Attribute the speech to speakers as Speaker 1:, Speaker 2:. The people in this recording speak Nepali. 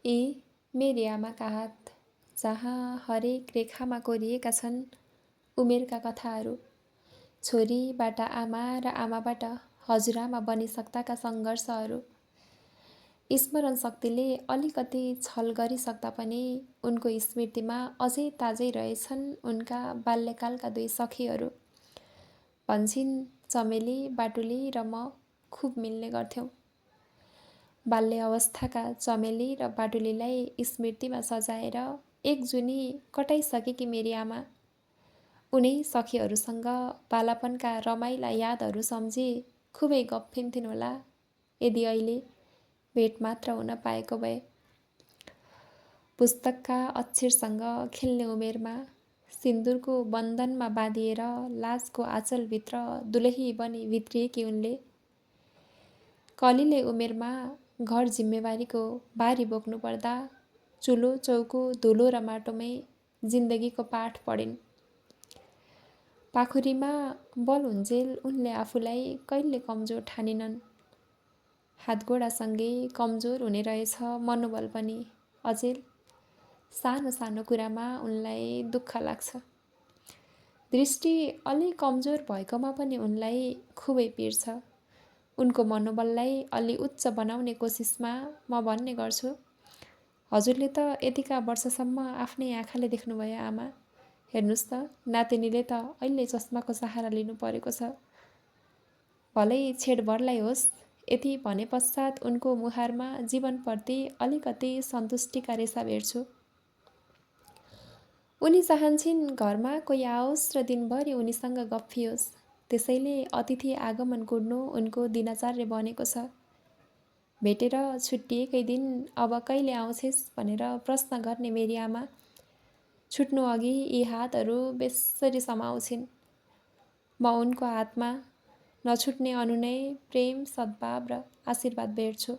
Speaker 1: यी मेरी आमाका हात, जहाँ हरेक रेखामा कोरिएका छन् उमेरका कथाहरू। छोरीबाट आमा र आमाबाट हजुरआमा बनिसक्दाका सङ्घर्षहरू। स्मरण शक्तिले अलिकति छल गरिसक्दा पनि उनको स्मृतिमा अझै ताजै रहेछन् उनका बाल्यकालका दुई सखीहरू। भन्छिन् चमेली, बाटुली र म खुब मिल्ने गर्थ्यौँ। बाल्य अवस्थाका चमेली र बाटुलीलाई स्मृतिमा सजाएर एक जुनी कटाइसकेकी मेरी आमा उनै सखीहरूसँग बालापनका रमाइला यादहरू सम्झी खुबै गफ्फिन्थिन् होला यदि अहिले भेट मात्र हुन पाएको भए। पुस्तकका अक्षरसँग खेल्ने उमेरमा सिन्दुरको बन्धनमा बाँधिएर लाजको आँचलभित्र दुलही बनी भित्रिएकी उनले कलिले उमेरमा घर जिम्मेवारीको बारी बोक्नु पर्दा चुलो चौको धुलो र माटोमै जिन्दगीको पाठ पढिन्। पाखुरीमा बल हुन्जेल उनले आफूलाई कहिले कमजोर ठानिनन्। हातगोडासँगै कमजोर हुने रहेछ मनोबल पनि अचेल। सानो सानो कुरामा उनलाई दुःख लाग्छ। दृष्टि अलि कमजोर भएकोमा पनि उनलाई खुबै पिर छ। उनको मनोबललाई अलि उच्च बनाउने कोसिसमा म भन्ने गर्छु, हजुरले त यतिका वर्षसम्म आफ्नै आँखाले देख्नुभयो आमा। हेर्नुहोस् त, नातिनीले त अहिले चस्माको सहारा लिनु परेको छ। भलै छेडभरलाई होस्, यति भने पश्चात उनको मुहारमा जीवनप्रति अलिकति सन्तुष्टिका रेसा भेट्छु। उनी चाहन्छन् घरमा कोही आओस् र दिनभरि उनीसँग गफियोस्। त्यसैले अतिथि आगमन कुर्नु उनको दिनचर्या बनेको छ। भेटेर छुट्टिएकै दिन अब कहिले आउँछेस् भनेर प्रश्न गर्ने मेरी आमा छुट्नु अघि यी हातहरू बेसरी समाउँछिन्। म उनको हातमा नछुट्ने अनुनय, प्रेम, सद्भाव र आशीर्वाद भेट्छु।